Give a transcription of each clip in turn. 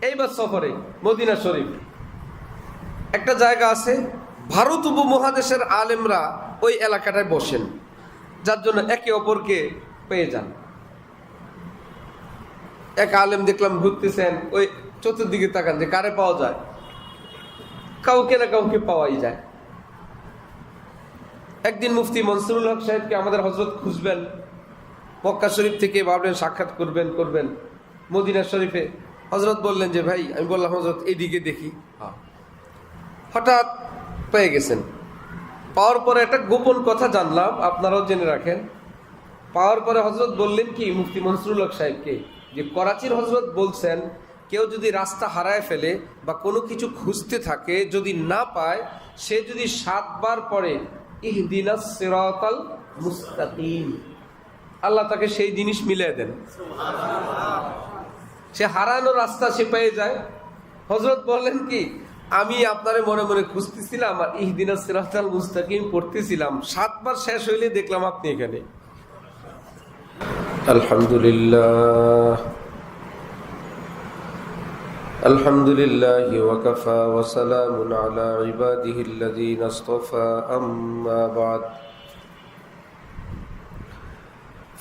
এইবার সফরে মদিনা শরীফ একটা জায়গা আছে, ভারত উপমহাদেশের আলেমরা ওই এলাকাটায় বসেন, যার জন্য একে অপরকে পেয়ে যান। এক আলেম দেখলাম ঘুরতেছেন, ওই চতুর্দিকে তাকান যে কারে পাওয়া যায়, কাউকে না কাউকে পাওয়াই যায়। একদিন মুফতি মনসুরুল হক সাহেবকে আমাদের হজরত খুঁজবেন, মক্কা শরীফ থেকে ভাবলেন সাক্ষাৎ করবেন মদিনা শরীফে। হজরত বললেন যে ভাই, আমি বললাম হজরত এইদিকে দেখি। হঠাৎ পেয়ে গেছেন। পাওয়ার পরে একটা গোপন কথা জানলাম, আপনারাও জেনে রাখেন। পাওয়ার পরে হজরত বললেন কি মুফতি মনসুরুল হক সাহেবকে, যে করাচির হজরত বলছেন কেউ যদি রাস্তা হারায় ফেলে বা কোনো কিছু খুঁজতে থাকে, যদি না পায়, সে যদি 7 বার পড়ে ইহদিনাস সিরাতাল মুস্তাকিম, আল্লাহ তাকে সেই জিনিস মিলিয়ে দেন, সে হারানো রাস্তা সে পেয়ে যায়। হজরত বললেন কি, আমি আপনারে মনে মনে খুঁজতেছিলাম আর ইহদিনাস সিরাতাল মুস্তাকিম পড়তেছিলাম, 7 বার শেষ হইলে দেখলাম আপনি এখানে। আলহামদুলিল্লাহ আলহামদুলিল্লাহি ওয়া কাফা ওয়া সালামুন আলা ইবাদিহিল্লাযীনা ইসতাফা, আম্মা বা'দ।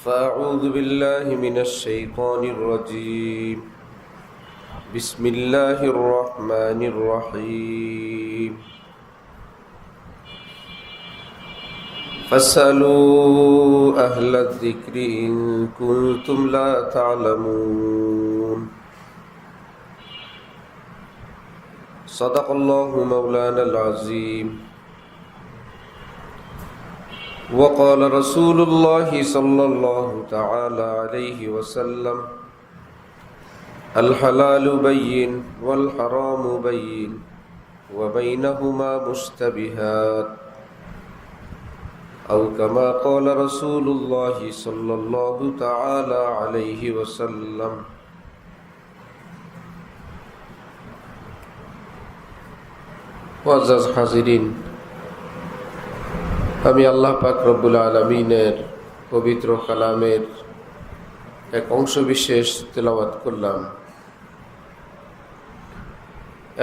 ফাআউযু বিল্লাহি মিনাশ শাইতানির রাজীম। বিসমিল্লাহির রহমানির রহিম। فاسألوا أهل الذكر إن كنتم لا تعلمون صدق الله مولانا العظيم وقال رسول الله صلى الله تعالى عليه وسلم الحلال بين والحرام بين وبينهما مشتبهات أو كما قال رسول الله صلى الله تعالى عليه وسلم। মুআজ্জাজ হাজিরিন, আমি আল্লাহ পাক রব্বুল আলামিনের পবিত্র কালামের এক অংশ বিশেষ তেলাওয়াত করলাম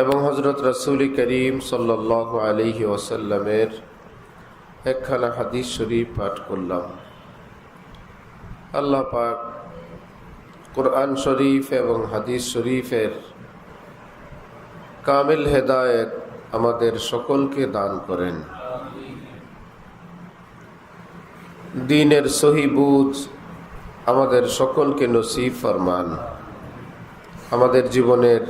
এবং হযরত রাসূল করিম সাল্লাল্লাহু আলাইহি ওয়াসাল্লামের একখানা হাদিস শরীফ পাঠ করলাম। আল্লাহ পাক কোরআন শরীফ এবং হাদিস শরীফের কামিল হেদায়েত আমাদের সকলকে দান করেন। দ্বীনের সহি বুঝ আমাদের সকলকে নসিব ফরমান। আমাদের জীবনের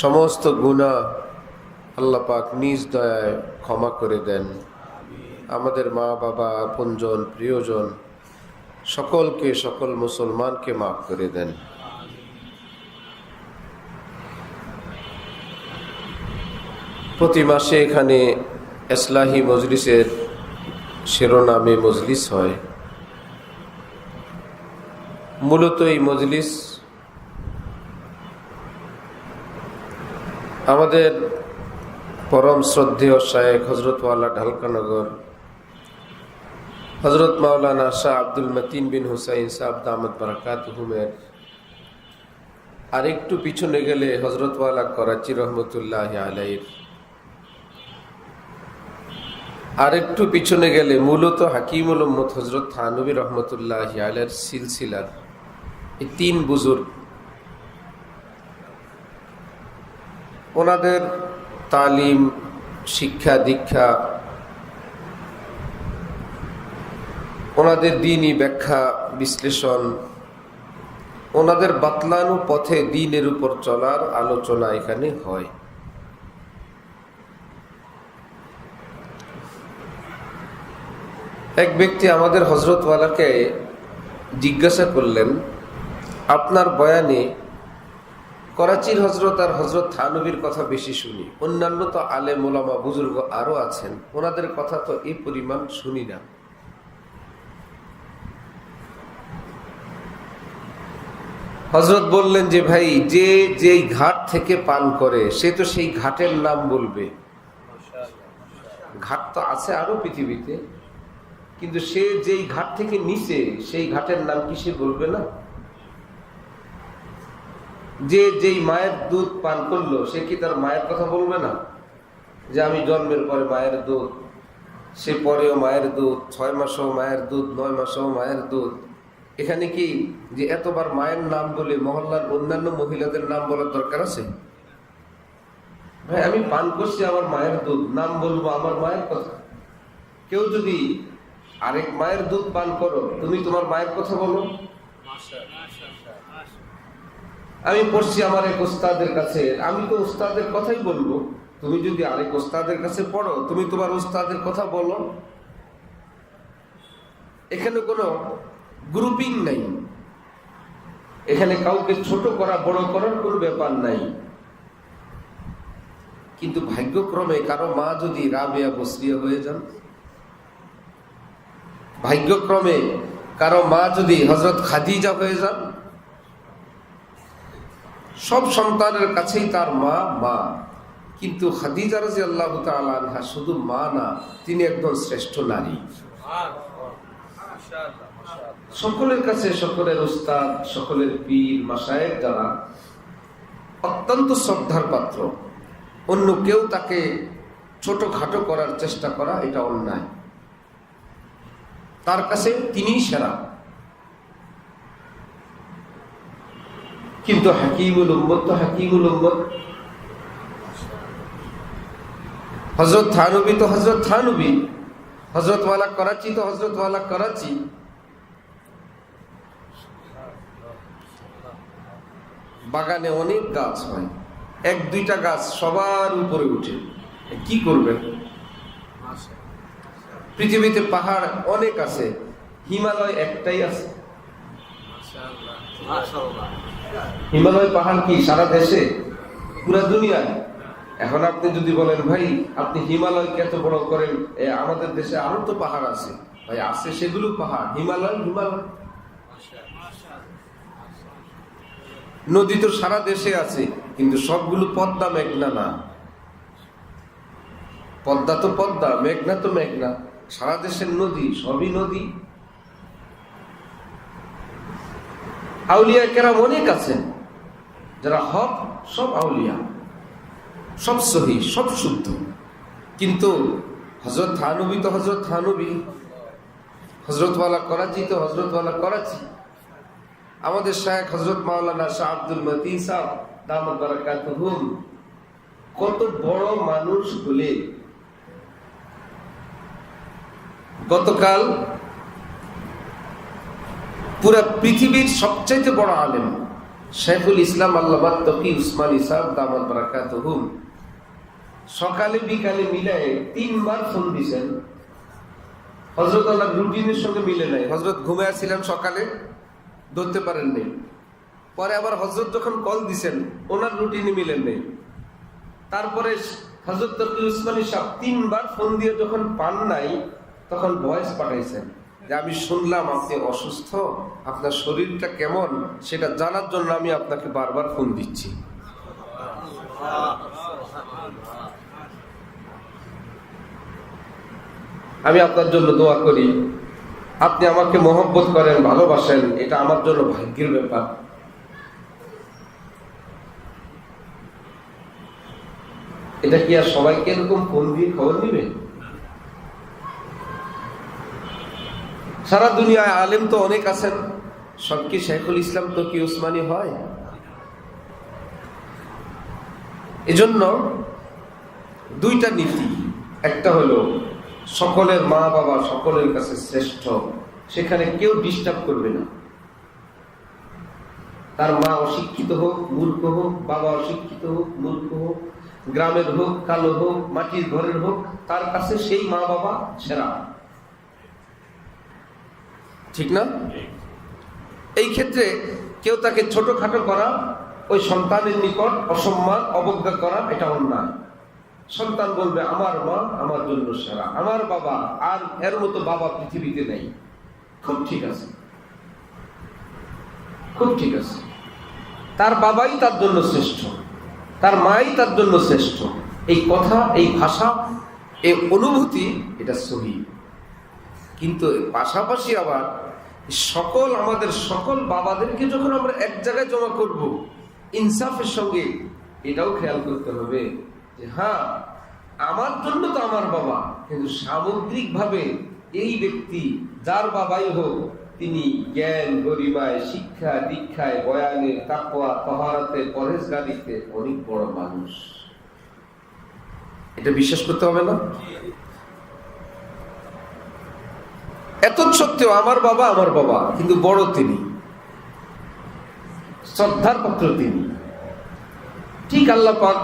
সমস্ত গুনাহ আল্লাহ পাক নিজ দয়ায় ক্ষমা করে দেন। আমাদের মা বাবা, আপনজন, প্রিয়জন সকলকে, সকল মুসলমানকে মাফ করে দেন। প্রতি মাসে এখানে ইসলাহি মজলিসের শিরোনামে মজলিস হয়। মূলত এই মজলিস আমাদের পরম শ্রদ্ধেয় শায়েখ হযরত ওয়ালা ঢালকানগর হযরত মাওলানা শাহ আব্দুল মতিন বিন হুসাইন সাহেব দামাত বারাকাতুহুমের আরেকটু পিছনে গেলে হযরত ওয়ালা করাচি রহমতুল্লাহি আলাইহির, আরেকটু পিছনে গেলে মূলত হাকিমুল উম্মত হযরত থানভী রহমতুল্লাহি আলাইহির সিলসিলার এই 3 বুজুর্গ, ওনাদের তালিম, শিক্ষা দীক্ষা, ওনাদের দ্বীনি ব্যাখ্যা বিশ্লেষণ, ওনাদের বাতলানো পথে দ্বীনের উপর চলার আলোচনা এখানে হয়। এক ব্যক্তি আমাদের হযরত ওয়ালাকে জিজ্ঞাসা করলেন, আপনার বয়ানে করাচির হযরত আর হযরত থানভীর কথা বেশি শুনি, অন্যান্য তো আলেম ওলামা বুজুর্গ আরো আছেন, ওনাদের কথা তো এই পরিমাণ শুনি না। হযরত বললেন যে ভাই, যে যেই ঘাট থেকে পান করে সে তো সেই ঘাটের নাম বলবে। ঘাট তো আছে আরো পৃথিবীতে, কিন্তু সে যেই ঘাট থেকে নিচে সেই ঘাটের নাম কি সে বলবে না? যে যেই মায়ের দুধ পান করলো সে কি তার মায়ের কথা বলবে না, যে আমি জন্মের পরে মায়ের দুধ, সে পরেও মায়ের দুধ, 6 মাসেও মায়ের দুধ, 9 মাসেও মায়ের দুধ। এখানে কি যে এতবার মায়ের নাম বলে মহল্লার অন্যান্য মহিলাদের নাম বলার দরকার আছে? ভাই আমি পান করছি আমার মায়ের দুধ, নাম বলবো আমার মায়ের কথা। কেউ যদি আরেক মায়ের দুধ পান করো, তুমি তোমার মায়ের কথা বলো। আমি পড়ছি আমার এক ওস্তাদের কাছে, আমি তো ওস্তাদের কথাই বলবো। তুমি যদি আরেক ওস্তাদের কাছে পড়ো, তুমি তোমার ওস্তাদের কথা বলো। এখানে কোনো গ্রুপিং নাই, এখানে কাউকে ছোট করা বড় করার কোনো ব্যাপার নাই। কিন্তু ভাগ্যক্রমে কারো মা যদি রাবেয়া বসরিয়া হয়ে যান, ভাগ্যক্রমে কারো মা যদি হযরত খাদিজা হয়ে যান, সব সন্তানের কাছেই তার মা মা। কিন্তু খাদিজা রাদিয়াল্লাহু তাআলা আনহা শুধু মা না, তিনি একজন শ্রেষ্ঠ নারী। সকলের কাছে সকলের উস্তাদ, সকলের পীর মাশায়েখ যারা অত্যন্ত শ্রদ্ধার পাত্র, অন্য কেউ তাকে ছোটখাটো করার চেষ্টা করা এটা অন্যায়। তার কাছে তিনিই সেরা। কিন্তু হাকিমুল উম্মত তো হাকিমুল উম্মত। হযরত থানবী তো হযরত থানবী, হযরত ওয়ালা করাচি তো হযরত ওয়ালা করাচি। বাগানে অনেক গাছ হয়, 1-2টা গাছ সবার উপরে উঠে, কি করবেন? পৃথিবীতে পাহাড় অনেক আছে, হিমালয় একটাই আছে। হিমালয় পাহাড় কি সারা দেশে? পুরা দুনিয়ায়। এখন আপনি যদি বলেন ভাই আপনি হিমালয়কে এত বড় করেন, আমাদের দেশে আরো তো পাহাড় আছে। ভাই আছে, সেগুলো পাহাড়, হিমালয় হিমালয়। নদী তো সারা দেশে আছে, কিন্তু সবগুলো পদ্মা মেঘনা না। পদ্মা তো পদ্মা, মেঘনা তো মেঘনা। সারা দেশের নদী সবই নদী। আউলিয়া কেরাম অনেক আছেন যারা হক, সব আউলিয়া, সব সহি, সব শুদ্ধ। কিন্তু হযরত থানবী তো হযরত থানবী, হযরত ওয়ালা করাচি তো হযরত ওয়ালা করাচি। আমাদের শায়েখ হযরত মাওলানা শাহ আব্দুল মতিন সাহেব দামাত বারাকাতুহুম কত বড় মানুষ হলে গতকাল পুরা পৃথিবীর সবচাইতে বড় আলেম শাইখুল ইসলাম আল্লামা তকি উসমানী সাহেব দামাত বারাকাতুহুম সকালে বিকালে মিলায় 3 বার ফোন দিয়েছেন। হযরত আল্লাহ রুটিনের সঙ্গে মিলে নাই। হযরত ঘুমিয়ে ছিলেন, সকালে ধরতে পারেন নাই। পরে আবার হযরত যখন কল দিছেন, ওনার রুটিনে মিলেন নাই। তারপরে হযরত তকি উসমানী সাহেব 3 বার ফোন দিয়ে যখন পান নাই, তখন ভয়েস পাঠাইছেন যে আমি শুনলাম আপনি অসুস্থ, আপনার শরীরটা কেমন সেটা জানার জন্য আমি আপনাকে বারবার ফোন দিচ্ছি। আমি আপনার জন্য দোয়া করি, আপনি আমাকে মহব্বত করেন, ভালোবাসেন, এটা আমার জন্য ভাগ্যের ব্যাপার। এটা কি আর সবাইকে এরকম ফোন দিয়ে খবর নিবে? সারা দুনিয়ায় আলেম তো অনেক আছেন, সব কি শাইখুল ইসলাম তকি উসমানী হয়? এজন্য 2টা নীতি। একটা হলো সকলের মা বাবা সকলের কাছে শ্রেষ্ঠ, সেখানে কেউ ডিস্টার্ব করবে না। তার মা অশিক্ষিত হোক, মূর্খ হোক, বাবা অশিক্ষিত হোক, মূর্খ হোক, গ্রামের হোক, কালো হোক, মাটির ঘরের হোক, তার কাছে সেই মা বাবা সেরা। ঠিক না? এই ক্ষেত্রে কেউ তাকে ছোটখাটো করা, ওই সন্তানের নিকট অসম্মান অবজ্ঞা করা, এটা অন্যায়। সন্তান বলবে আমার মা আমার জন্য সেরা, আমার বাবা, আর এর মতো বাবা পৃথিবীতে নেই। খুব ঠিক আছে, খুব ঠিক আছে। তার বাবাই তার জন্য শ্রেষ্ঠ, তার মাই তার জন্য শ্রেষ্ঠ। এই কথা, এই ভাষা, এই অনুভূতি, এটা সহি। কিন্তু পাশাপাশি আবার আমাদের সকল বাবাদেরকে যখন আমরা এক জায়গায় জমা করব, ইনসাফের সঙ্গে এটাও খেয়াল করতে হবে যে হ্যাঁ, আমার জন্য তো আমার বাবা, কিন্তু সামগ্রিকভাবে এই ব্যক্তি যার বাবাই হোক, তিনি জ্ঞান গরিমায়, শিক্ষা দীক্ষায়, বয়ানে, তাকওয়া, তাহারাতে, পরহেজগারিতে অনেক বড় মানুষ। এটা বিশ্বাস করতে হবে না? এত সত্ত্বেও আমার বাবা, কিন্তু বড় তিনি, শ্রদ্ধার পাত্র তিনি। ঠিক আল্লাহ পাক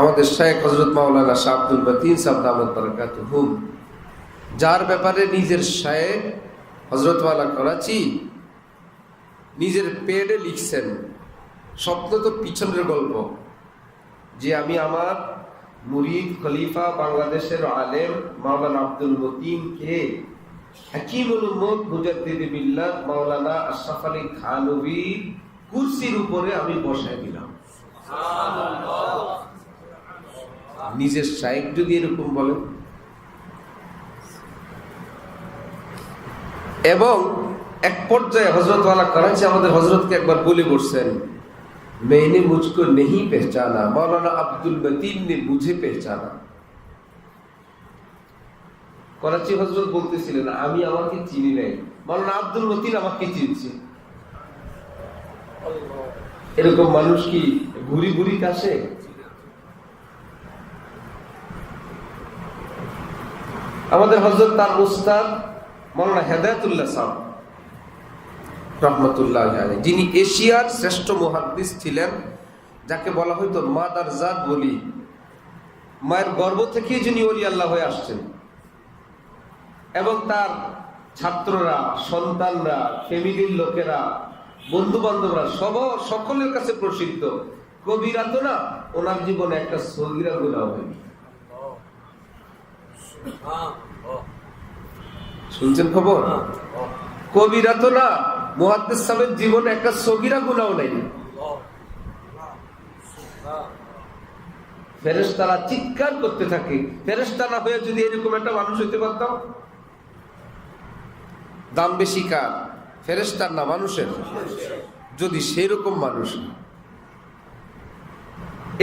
আমাদের শায়েখ হযরত মাওলানা শাহ আব্দুল মতিন সাহেব দামাত বারাকাতুহুম, যার ব্যাপারে নিজের শায়েখ হযরত ওয়ালা করাচি নিজের পেডে লিখছেন, স্বপ্ন তো পিছনের গল্প, যে আমি আমার মুরিদ খলিফা বাংলাদেশের আলেম মাওলানা আব্দুল মতিনকে হাকিমুল উম্মত মুজাদ্দিদ মিল্লাত মাওলানা আশরাফ আলী থানভীর কুরসির উপরে আমি বসায় দিলাম। নিজের শায়েখ যদি এরকম বলেন, এবং এক পর্যায়ে হযরত ওয়ালা করাচি আমাদের হযরতকে একবার বলে বসছেন, मैंने मुझको नहीं पहचाना, मौलाना अब्दुल मतीन ने मुझे पहचाना। করাচি হযরত বলতেছিলেন, আমি আমাকে চিনি নাই, মৌলানা আব্দুল মতিন আমাকে চিনছে। এরকম মানুষ কি ঘুরি ঘুরি কাছে? আমাদের হযরত তার উস্তাদ মৌলানা হেদায়েতুল্লাহ সাহেব রহমতুল্লাহ আলাইহি, যিনি এশিয়ার শ্রেষ্ঠ মুহাদ্দিস ছিলেন, যাকে বলা হয়তো মাদার জাত বলি, মায়ের গর্ভ থেকে যিনি ওলি আল্লাহ হয়ে আসছেন, এবং তার ছাত্ররা, সন্তানরা, ফ্যামিলির লোকেরা, বন্ধু বান্ধবরা সকলের কাছে প্রসিদ্ধ। কবিরা তো না, ওনার জীবনে একটা সগীরা গুনাহ হয়নি। শুনছেন খবর? কবিরা তো না, মুহাদ্দিস সাহেবের জীবনে একটা সগীরা গুনাহ নাই। ফেরেশতারা চিৎকার করতে থাকে, ফেরেশতা না হয়ে যদি এরকম একটা মানুষ হইতে পারতাম। দাম বেশি কার? ফেরেশতার না মানুষের? যদি সেরকম মানুষ,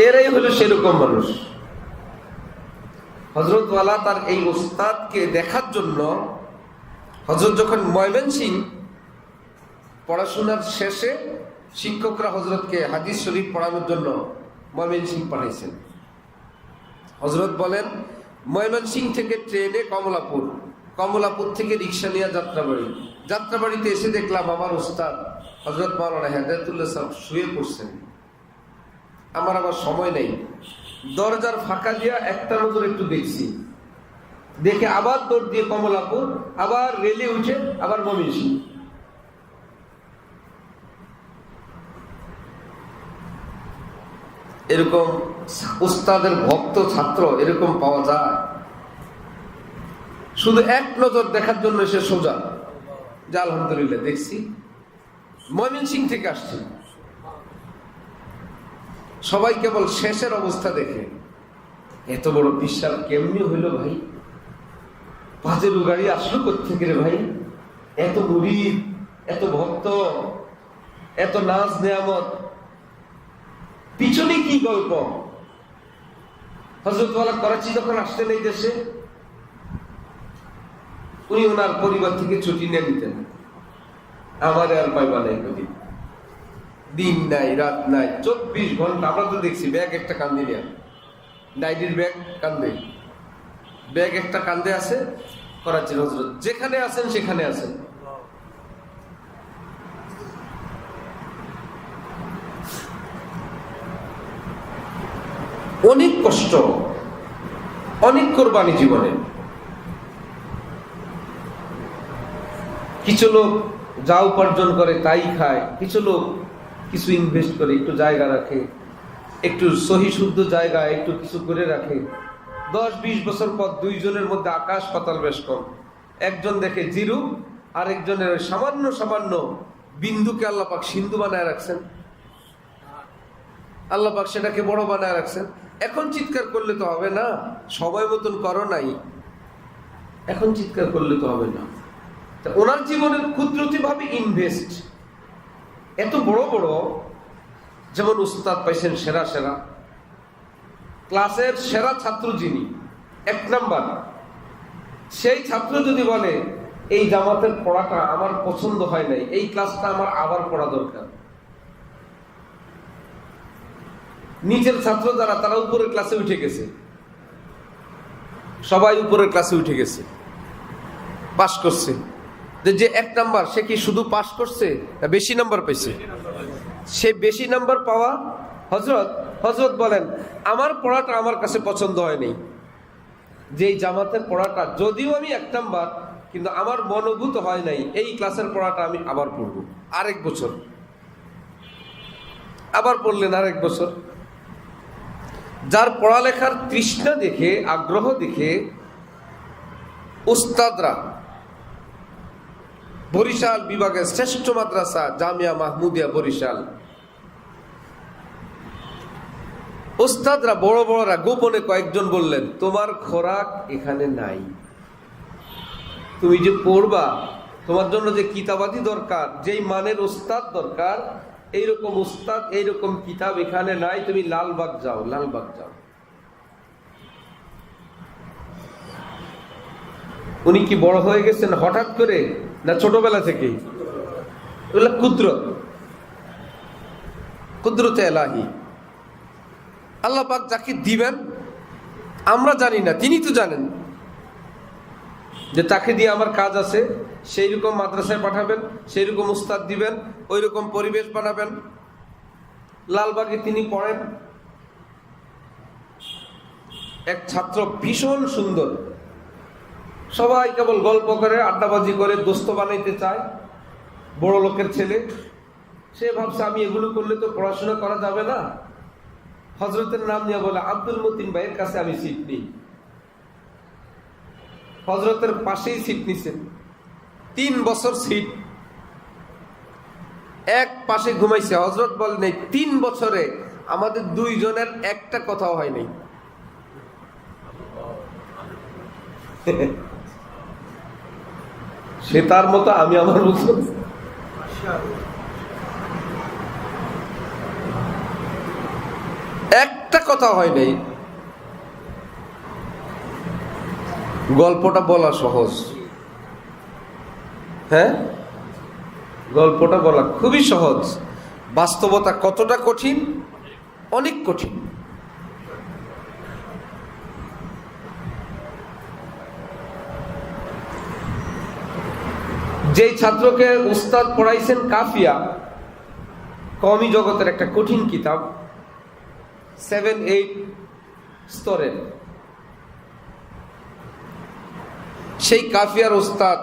এরাই হলো সেরকম মানুষ। হযরত ওয়ালা তার এই উস্তাদকে দেখার জন্য হযরত যখন ময়মনসিংহ পড়াশোনার শেষে শিক্ষকরা হযরতকে হাদিস শরীফ পড়ানোর জন্য ময়মনসিংহ পাঠাইছেন। হযরত বলেন, ময়মনসিংহ থেকে ট্রেনে কমলাপুর, কমলাপুর থেকে রিক্সা নিয়ে যাত্রাবাড়িতে এসে দেখলাম আমার উস্তাদ হযরত মাওলানা হেদায়েতুল্লাহ সাহেব শুয়ে পড়ছেন। আমার আবার সময় নেই, দরজার ফাঁকা দিয়া একটা নজর একটু দেখছি, দেখে আবার দৌড় দিয়ে কমলাপুর, আবার রেলে উঠে আবার ময়মনসিংহ। এরকম উস্তাদের ভক্ত ছাত্র এরকম পাওয়া যায়? শুধু এক নজর দেখার জন্য সে সোজা যে আলহামদুলিল্লাহ দেখছি, ময়মনসিংহ থেকে আসছে। সবাই কেবল শেষের অবস্থা দেখে, এত বড় বিশ্বাস কেমনি হইল ভাই? পাজেরু গাড়ি আসলো কোত্থেকে রে ভাই? এত মুরিদ, এত ভক্ত, এত নাজ নেয়ামত, পিছনে কি গল্প? হযরত ওয়ালা করাচি যখন আসতেন এই দেশে, উনি ওনার পরিবার থেকে ছুটি নিয়ে নিতেন। আমারে আর পাইবা নাই, দিন নাই রাত নাই, 24 ঘন্টা। আমরা তো দেখছি ব্যাগ একটা কান্দে নিয়ে, নাইটির ব্যাগ কান্দে, ব্যাগ একটা কান্দে আছে। করাচির হযরত যেখানে আছেন সেখানে আছেন। অনেক কষ্ট, অনেক কোরবানি জীবনে। কিছু লোক যা উপার্জন করে তাই খায়, কিছু লোক কিছু ইনভেস্ট করে, একটু জায়গা রাখে, একটু সহি শুদ্ধ জায়গায় একটু কিছু করে রাখে। 10-20 বছর পর দুইজনের মধ্যে আকাশ পাতাল বেশ কম। একজন দেখে জিরু, আর একজনের সামান্য সামান্য বিন্দুকে আল্লাহ পাক সিন্ধু বানায় রাখছেন। আল্লাহ পাক সেটাকে বড় বানায় রাখছেন। এখন চিৎকার করলে তো হবে না, সময় মতন করো নাই, এখন চিৎকার করলে তো হবে না। ওনার জীবনের কুদরতি ভাবে ইনভেস্ট, এত বড় বড়, যেমন উস্তাদ পাইছেন সেরা সেরা, ক্লাসের সেরা ছাত্র যিনি 1 নাম্বার, সেই ছাত্র যদি বলে এই জামাতের পড়াটা আমার পছন্দ হয় নাই, এই ক্লাসটা আমার আবার পড়া দরকার, নিচের ছাত্র যারা তারা উপরের ক্লাসে উঠে গেছে, সবাই উপরের ক্লাসে উঠে গেছে, পাস করছে। যে 1 নাম্বার সে কি শুধু পাস করছে না বেশি নাম্বার পাইছে? সে বেশি নাম্বার পাওয়া। হযরত বলেন আমার পড়াটা আমার কাছে পছন্দ হয়নি, যে জামাতের পড়াটা যদিও আমি 1 নাম্বার, কিন্তু আমার মনোভূত হয় নাই, এই ক্লাসের পড়াটা আমি আবার পড়ব আরেক বছর। আবার পড়লেন আরেক বছর। যার পড়ালেখার তৃষ্ণা দেখে, আগ্রহ দেখে উস্তাদরা, বরিশাল বিভাগের শ্রেষ্ঠ মাদ্রাসা জামিয়া মাহমুদিয়া বরিশাল, উস্তাদরা বড় বড়রা গোপনে কয়েকজন বললেন তোমার খোরাক এখানে নাই, তুমি যে পড়বা, তোমার জন্য যে কিতাবাদি দরকার, যেই মানের উস্তাদ দরকার, এইরকম উস্তাদ এইরকম কিতাব এখানে নাই, তুমি লালবাগ যাও, লালবাগ যাও। উনি কি বড় হয়ে গেছেন হঠাৎ করে, না ছোটবেলা থেকেই? এগুলো কুদরতে এলাহি। আল্লাহ পাক যাকে দিবেন আমরা জানি না, তিনি তো জানেন যে তাকে দিয়ে আমার কাজ আছে, সেই রকম মাদ্রাসায় পাঠাবেন, সেই রকম উস্তাদ দিবেন, ওই রকম পরিবেশ বানাবেন। লালবাগে তিনি পড়েন, এক ছাত্র ভীষণ সুন্দর, সবাই কেবল গল্প করে, আড্ডাবাজি করে, দোস্ত বানাইতে চায়, বড় লোকের ছেলে। সে ভাবছে আমি এগুলো করলে তো পড়াশোনা করা যাবে না। হযরতের নাম নিয়ে বলে আব্দুল মতিন ভাইয়ের কাছে আমি সিট নিই। হযরতের পাশেই সিট নিছেন, 3 বছর সিট, এক পাশে ঘুমাইছে। হযরত বলেন এই 3 বছরে আমাদের 2 জনের একটা কথাও হয়নি। সে তার মতো, আমি আমার মতো। একটা কথা হয় নাই। গল্পটা বলা সহজ, হ্যাঁ, গল্পটা বলা খুবই সহজ, বাস্তবতা কতটা কঠিন, অনেক কঠিন। যেই ছাত্রকে উস্তাদ পড়াইছেন কাফিয়া, কওমি জগতের একটা কঠিন কিতাব, 7-8 স্তরের, সেই কাফিয়ার উস্তাদ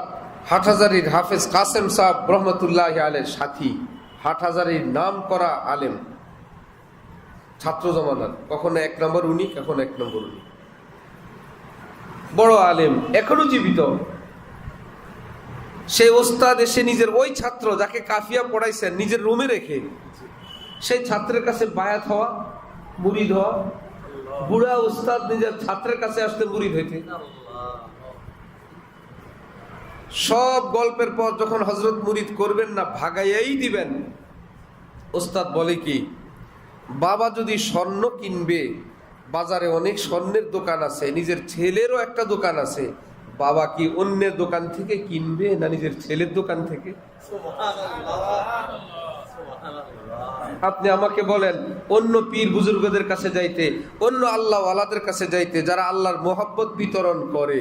হাটহাজারীর হাফেজ কাসেম সাহেব রহমতুল্লাহ আলাইহির সাথী, হাটহাজারীর নাম করা আলেম, ছাত্র জমানার, কখনো 1 নম্বর উনি, কখনো 1 নম্বর উনি, বড় আলেম, এখনো জীবিত। সেই ওস্তাদ এসে নিজের ওই ছাত্র যাকে কাফিয়া পড়াইছেন নিজের রুমে রেখে সেই ছাত্রের কাছে বায়াত হওয়া, মুরিদ হওয়া। বুড়া ওস্তাদ নিজের ছাত্রের কাছে আসতে মুরিদ হইতে। সব গল্পের পর যখন হযরত মুরিদ করবেন না, ভাগাইয়াই দিবেন। ওস্তাদ বলে কি, বাবা যদি স্বর্ণ কিনবে, বাজারে অনেক স্বর্ণের দোকান আছে, নিজের ছেলেরও একটা দোকান আছে, বাবা কি অন্যের দোকান থেকে কিনবে না নিজের ছেলের দোকান থেকে? আপনি আমাকে বলেন, অন্য পীর বুজুর্গদের কাছে যাইতে, অন্য আল্লাহ ওয়ালাদের কাছে যাইতে, যারা আল্লাহর মোহাব্বত বিতরণ করে,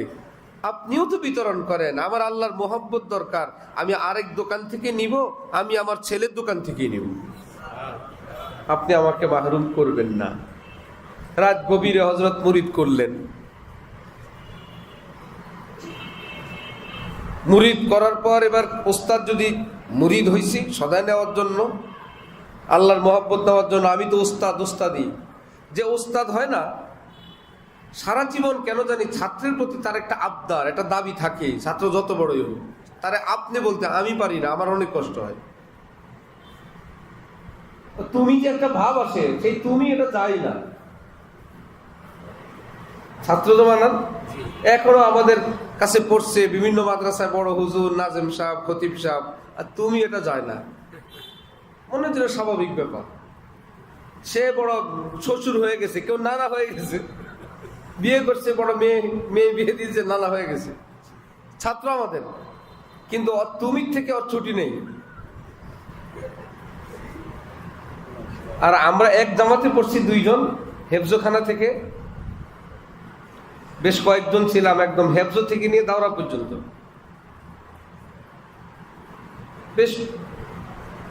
আপনিও তো বিতরণ করেন। আমার আল্লাহর মোহাব্বত দরকার, আমি আরেক দোকান থেকে নিব, আমি আমার ছেলের দোকান থেকে নিব। আপনি আমাকে মাহরুম করবেন না। রাত গভীরে হযরত মুরিদ করলেন। মুরিদ করার পর এবার ওস্তাদ যদি মুরিদ হইছি সদায় নেওয়ার জন্য, আল্লাহর মহব্বত নেওয়ার জন্য, আমি তো ওস্তাদই। যে ওস্তাদ হয় না, সারা জীবন কেন জানি ছাত্রের প্রতি তার একটা আবদার, একটা দাবি থাকে। ছাত্র যত বড়ই হোক, তারে আপনি বলতে আমি পারি না, আমার অনেক কষ্ট হয়। তুমি যে একটা ভাব আসে, সেই তুমি এটা চাই না। ছাত্র জমানার এখনো আমাদের কাছে পড়ছে বিভিন্ন মাদ্রাসায় বড় হুজুর, নাজেম সাহেব, খতিব সাহেব, আর তুমি এটা যায় না। মনে হচ্ছিল স্বাভাবিক ব্যাপার। সে বড় শ্বশুর হয়ে গেছে, কেউ নানা হয়ে গেছে, বিয়ে করছে, বড় মেয়ে মেয়ে বিয়ে দিয়েছে, নানা হয়ে গেছে, ছাত্র আমাদের। কিন্তু তুমি থেকে ওর ছুটি নেই। আর আমরা এক জামাতে পড়ছি, দুইজন হেফজোখানা থেকে, বেশ কয়েকজন ছিলাম, একদম হেফজো থেকে নিয়ে দাওরা পর্যন্ত। বেশ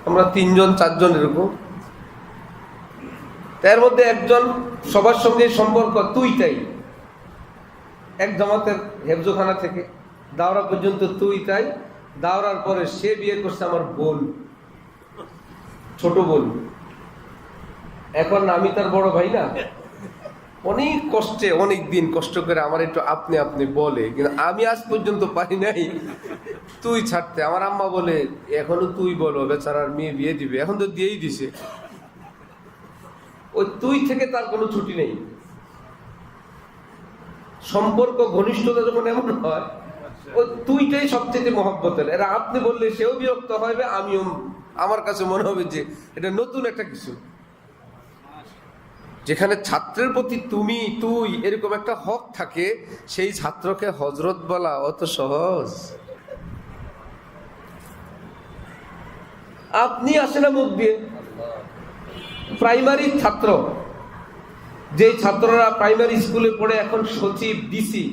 আমরা 3 জন 4 জন এরকম। তার মধ্যে একজন সবার সঙ্গে সম্পর্ক তুই তাই, এক জামাতের হেফজোখানা থেকে দাওরা পর্যন্ত তুই তাই। দাওরার পরে সে বিয়ে করছে আমার বোন, ছোট বোন। এখন আমি তার বড় ভাই না, অনেক কষ্টে, অনেক দিন কষ্ট করে আমার একটু আপনি আপনি বলে, কিন্তু আমি আজ পর্যন্ত পারি নাই তুই ছাড়তে। আমার আম্মা বলে এখনো তুই বলো, বেচারার মেয়ে বিয়ে দিবে, এখন তো দিয়েই দিছে। ওই তুই থেকে তার কোনো ছুটি নেই। সম্পর্ক ঘনিষ্ঠতা যখন এমন হয়, ওই তুইটাই সবচেয়ে মহব্বতের। এরা আপনি বললে সেও বিরক্ত হবে, আমিও, আমার কাছে মনে হবে যে এটা নতুন একটা কিছু। যেখানে ছাত্রের প্রতি তুমি তুই এরকম একটা হক থাকে, সেই ছাত্রকে হযরত বলা অত সহজ। আপনি আসে না মুখ দিয়ে। প্রাইমারি ছাত্র, যে ছাত্ররা প্রাইমারি স্কুলে পড়ে এখন সচিব, ডিসি,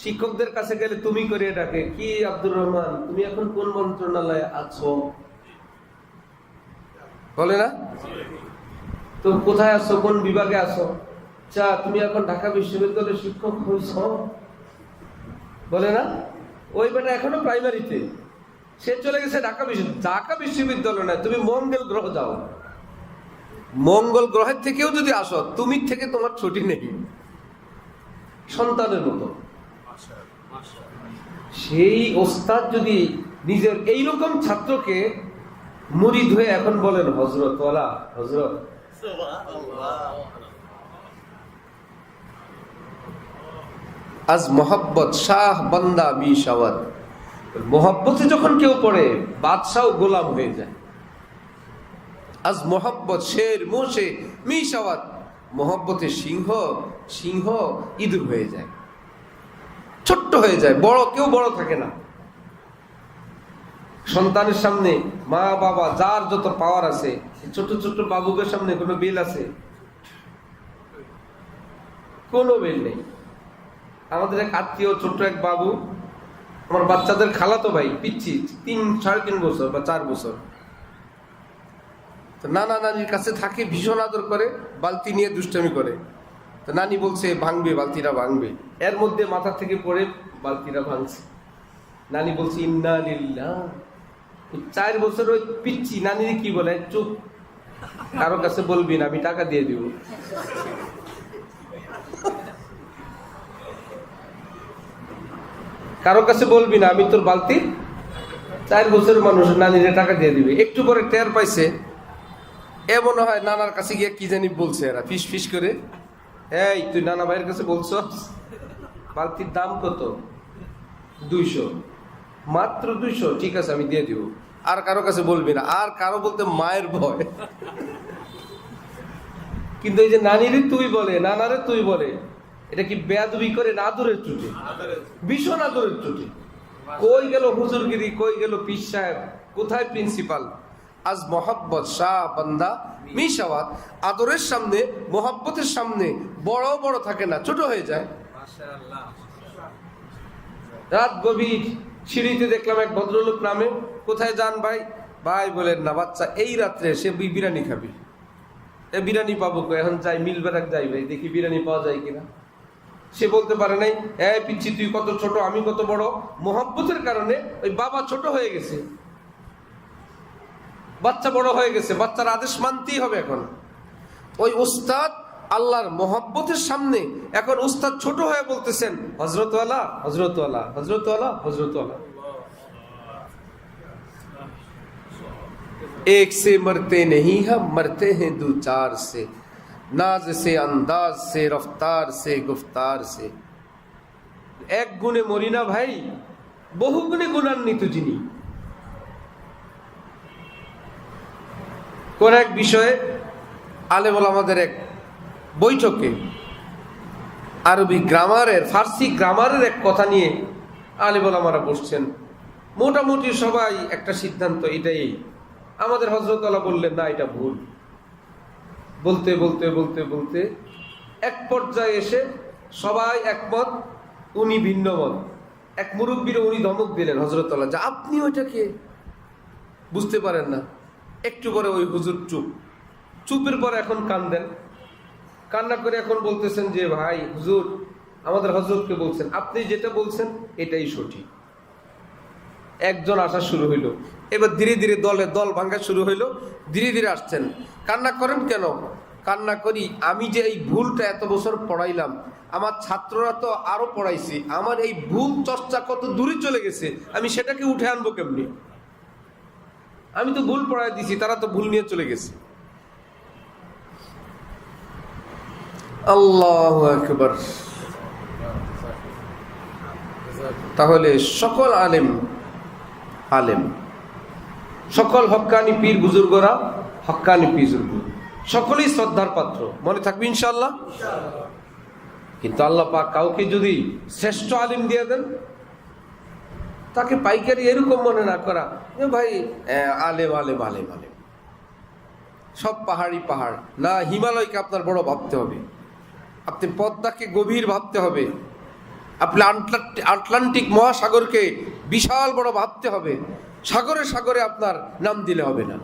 শিক্ষকদের কাছে গেলে তুমি করে ডাকে, কি আব্দুর রহমান তুমি এখন কোন মন্ত্রণালয়ে আছো, বলে না? তো কোথায় আছো, কোন বিভাগে আছো? আচ্ছা তুমি এখন ঢাকা বিশ্ববিদ্যালয়ের শিক্ষক হইছ, বলে না? ওই বেটা এখনো প্রাইমারিতে, সে চলে গেছে ঢাকা বিশ্ববিদ্যালয় না, তুমি মঙ্গল গ্রহ যাও। মঙ্গল গ্রহের থেকেও যদি আসো, তুমি থেকে তোমার ছুটি নেই, সন্তানের মতো। সেই ওস্তাদ যদি নিজের এইরকম ছাত্রকে মুরিদ হয়ে এখন বলেন হযরত ওয়ালা হযরত, আজ মোহাব্বত শাহ বান্দা বি শাওয়াত। মোহাব্বতে যখন কেউ পড়ে, বাদশাহ গোলাম হয়ে যায়। আজ মোহাব্বত শের মোশে মি শাওয়াত, মোহাব্বতে সিংহ সিংহ ইঁদুর হয়ে যায়, ছোট্ট হয়ে যায়, বড় কেউ বড় থাকে না। সন্তানের সামনে মা বাবা যার যত পাওয়ার আছে, ছোট ছোট বাবুদের সামনে কোনো বেল আছে? কোনো বেল নেই। আমাদের এক আত্মীয় ছোট্ট এক বাবু, আমার বাচ্চাদের খালাতো ভাই, পিচ্ছি, 3-3.5 বছর বা 4 বছর। তো নানা নানির কাছে থাকে, ভীষণ আদর করে, বালতি নিয়ে দুষ্টামি করে। তো নানি বলছে ভাঙবে, বালতিটা ভাঙবে, এর মধ্যে মাথা থেকে পড়ে বালতিটা ভাঙছে। নানি বলছে ইন্না লিল্লাহ। 4 বছর ওই পিচ্ছি নানির কি বলে, চুপ, কারো কাছে বলবি না, আমি টাকা দিয়ে দিব। কারো কাছে বলবি না, আমি তোর বালতি। 4 বছরের মানুষ নানিরে টাকা দিয়ে দিবে। একটু পরে টের পাইছে, এ মনে হয় নানার কাছে গিয়ে কি জানি বলছে, এরা ফিস ফিস করে, এই তুই নানা ভাইয়ের কাছে বলছ বালতির দাম কত? 200, মাত্র 200, ঠিক আছে আমি দিয়ে দিব, আর কারো কাছে বলবি না। আর কারো বলতে মায়ের ভয়। কিন্তু এই যে নানিরে তুই বলে, নানারে তুই বলে, এটা কি বেয়াদবি করে না আদরের চুটি? ভীষণ আদরের চুটি। কই গেল হুজুরগিরি, কই গেল পীর সাহেব, কোথায় প্রিন্সিপাল? আজ মোহাব্বত শাহ বান্দা মি শাওয়াত, আদরের সামনে, মোহাব্বতের সামনে বড় বড় থাকে না, ছোট হয়ে যায়। রাত গভীর, সিঁড়িতে দেখলাম এক ভদ্রলোক নামে, কোথায় যান ভাই? ভাই বলেন না, বাচ্চা এই রাত্রে সে বিরিয়ানি খাবি। এ বিরিয়ানি পাবো কো, এখন যাই মিল বেড়াক যাই ভাই, দেখি বিরিয়ানি পাওয়া যায় কিনা। সে বলতে পারে নাই, এই পিচ্ছি তুই কত ছোট, আমি কত বড়। মোহাব্বতের কারণে ওই বাবা ছোট হয়ে গেছে, বাচ্চা বড় হয়ে গেছে, বাচ্চার আদেশ মানতেই হবে। এখন ওই উস্তাদ আল্লাহর মোহাব্বতের সামনে এখন উস্তাদ ছোট হয়ে বলতেছেন হযরত ওয়ালা হযরত ওয়ালা হযরত ওয়ালা হযরত ওয়ালা। एक से मरते नहीं हम, मरते हैं 2-4 से, नाज से, अंदाज से, रफ्तार से, गुफ्तार से। এক গুণে মরি না ভাই, বহু গুণে গুণান্বিত যিনি। কোন এক বিষয়ে আলেম ওলামাদের এক বৈঠকে আরবি গ্রামারের, ফার্সি গ্রামারের এক কথা নিয়ে আলেম ওলামারা বসছেন। মোটামুটি সবাই একটা সিদ্ধান্ত এটাই। আমাদের হযরত আল্লাহ বললেন না, এটা ভুল। বলতে বলতে বলতে বলতে এক পর্যায়ে এসে সবাই একমত, উনি ভিন্ন মত। এক মুরব্বীর উনি ধমক দিলেন হযরত আল্লাহ, যে আপনি ওইটাকে বুঝতে পারেন না। একটু পরে ওই হুজুর চুপের পরে এখন কান্দেন, কান্না করে এখন বলতেছেন যে ভাই হুজুর, আমাদের হযরতকে বলছেন, আপনি যেটা বলছেন এটাই সঠিক। একজন আসা শুরু হইল, এবার ধীরে ধীরে দল ভাঙ্গা শুরু হইল, ধীরে ধীরে আসছেন। কান্না করেন কেন? কান্না করি, আমি যে এই ভুলটা এত বছর পড়াইলাম, আমার ছাত্ররা তো আরো পড়াইছি, আমার এই ভুল চর্চা কত দূরে চলে গেছে, আমি সেটাকে উঠে আনবো কেমনি? আমি তো ভুল পড়াই দিছি, তারা তো ভুল নিয়ে চলে গেছে। আল্লাহু আকবার। তাহলে সকল আলেম সকল হক্কানি পীর বুজুর্গরা হক্কানি বুজুর্গ, সকলেই শ্রদ্ধার পাত্র, মনে থাকবে ইনশাআল্লাহ। কিন্তু আল্লাহ পাক কাউকে যদি শ্রেষ্ঠ আলিম দিয়ে দেন, তাকে পাইকারি এরকম মনে না করা যে ভাই আলেম আলেম আলেম আলেম, সব পাহাড়ি পাহাড় না। হিমালয়কে আপনার বড় ভাবতে হবে, আপনি পদ্মাকে গভীর ভাবতে হবে, আপনি আটলান্টিক মহাসাগরকে বিশাল বড় ভাবতে হবে। সাগরে সাগরে আপনার নাম দিলে হবে না।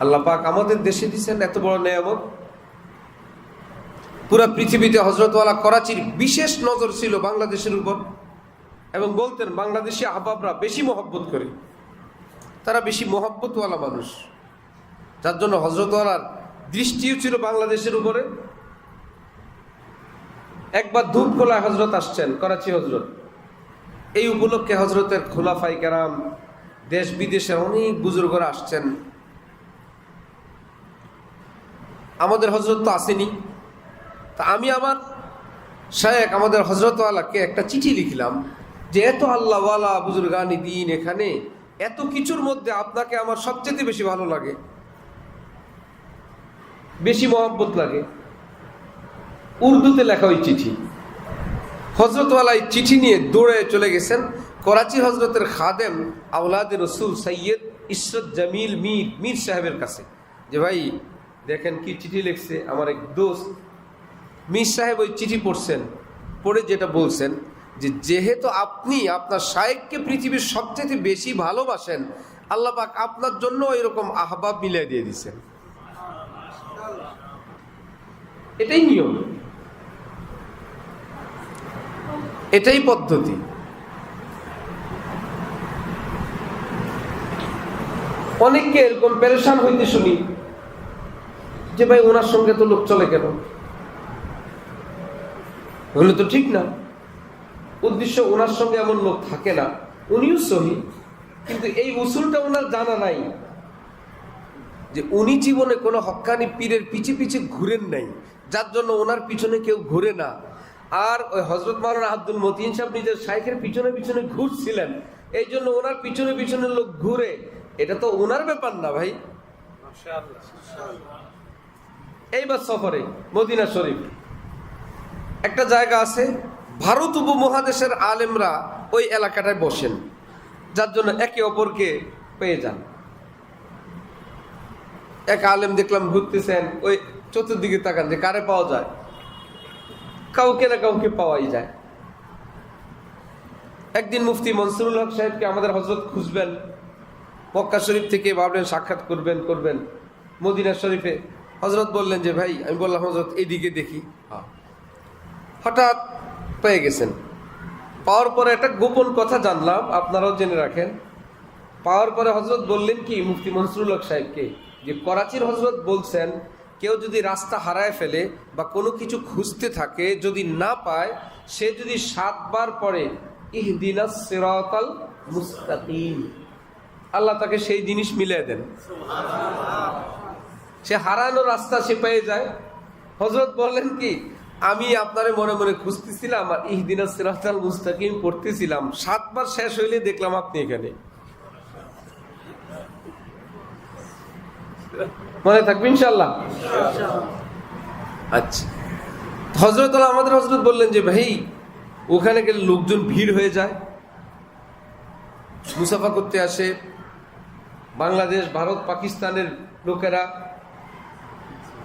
আল্লাহ পাক আমাদের দেশে দিচ্ছেন এত বড় নেয়ামত। পুরা পৃথিবীতে হযরতওয়ালা করাচির বিশেষ নজর ছিল বাংলাদেশের উপর, এবং বলতেন বাংলাদেশি আহবাবরা বেশি মহব্বত করে, তারা বেশি মহব্বতওয়ালা মানুষ, যার জন্য হযরতওয়ালার দৃষ্টিও ছিল বাংলাদেশের উপরে। একবার ধূপখোলায় হযরত আসছেন, করাচি হযরত। এই উপলক্ষে হযরতের খোলাফায়ে কেরাম, দেশ বিদেশের অনেক বুজুর্গরা আসছেন। আমাদের হযরত তো আসেনি, তা আমি আমার শায়েখ আমাদের হযরতওয়ালাকে একটা চিঠি লিখলাম যে এত আল্লাহওয়ালা বুজুর্গানি দিন এখানে, এত কিছুর মধ্যে আপনাকে আমার সবচেয়ে বেশি ভালো লাগে, বেশি মহব্বত লাগে। উর্দুতে লেখা ওই চিঠি। হযরতওয়ালা এই চিঠি নিয়ে দৌড়ে চলে গেছেন করাচি হযরতের খাদেম আওলাদে রসুল সৈয়দ ইশরত জামিল মীর সাহেবের কাছে, যে ভাই দেখেন কি চিঠি লিখছে আমার এক দোস্ত। মীর সাহেব ওই চিঠি পড়ছেন, পড়ে যেটা বলছেন যে যেহেতু আপনি আপনার শায়েখকে পৃথিবীর সবচেয়ে বেশি ভালোবাসেন, আল্লাহ পাক আপনার জন্য এরকম আহবাব মিলিয়ে দিয়ে দিচ্ছেন। এটাই নিয়ম, এটাই পদ্ধতি। অনেককে এরকম পেরেশান হইতে শুনি যে ভাই ওনার সঙ্গে তো লোক চলে কেন, হলে তো ঠিক না। উদ্দেশ্য ওনার সঙ্গে এমন লোক থাকে না, উনিও সহি, কিন্তু এই উসুলটা ওনার জানা নাই যে উনি জীবনে কোনো হক্কানি পীরের পিছে পিছে ঘুরেন নাই, যার জন্য ওনার পিছনে কেউ ঘুরে না। আর ওই হযরত মাওলানা আব্দুল মতিন সাহেব নিজের শাইখের পিছনে পিছনে ঘুরছিলেন, এই জন্য ওনার পিছনে পিছনে লোক ঘুরে। এটা তো ওনার ব্যাপার না ভাই। এইবার সফরে মদিনা শরীফ একটা জায়গা আছে, ভারত উপমহাদেশের আলেমরা ওই এলাকাটায় বসেন, যার জন্য একে অপরকে পেয়ে যান। এক আলেম দেখলাম ঘুরতেছেন, ওই চতুর্দিকে তাকান যে কারে পাওয়া যায়, কাউকে না কাউকে পাওয়াই যায়। একদিন মুফতি মনসুরুল হক সাহেবকে আমাদের হযরত খুঁজবেন, মক্কা শরীফ থেকে ভাবলেন সাক্ষাৎ করবেন। মদিনা শরীফে হযরত বললেন যে ভাই, আমি বললাম হযরত এইদিকে দেখি। হঠাৎ পেয়ে গেছেন। পাওয়ার পরে একটা গোপন কথা জানলাম, আপনারাও জেনে রাখেন। পাওয়ার পরে হযরত বললেন কি মুফতি মনসুরুল হক সাহেবকে, যে করাচির হযরত বলছেন কেউ যদি রাস্তা হারায় ফেলে বা কোনো কিছু খুঁজতে থাকে, যদি না পায়, সে যদি 7 বার পড়ে ইহদিনাস সিরাতাল মুস্তাকিম, আল্লাহ তাকে সেই জিনিস মিলিয়ে দেন, সে হারানো রাস্তা সে পেয়ে যায়। হযরত বললেন কি, আমি আপনারে মনে মনে খুঁজতেছিলাম আর ইহদিনাস সিরাতাল মুস্তাকিম পড়তেছিলাম, 7 বার শেষ হইলে দেখলাম আপনি এখানে। মনে থাকবে ইনশাআল্লাহ? আচ্ছা, হযরত আমাদের হযরত বললেন যে ভাই ওখানে গেলে লোকজন ভিড় হয়ে যায়, মুসাফা করতে আসে বাংলাদেশ, ভারত, পাকিস্তানের লোকেরা,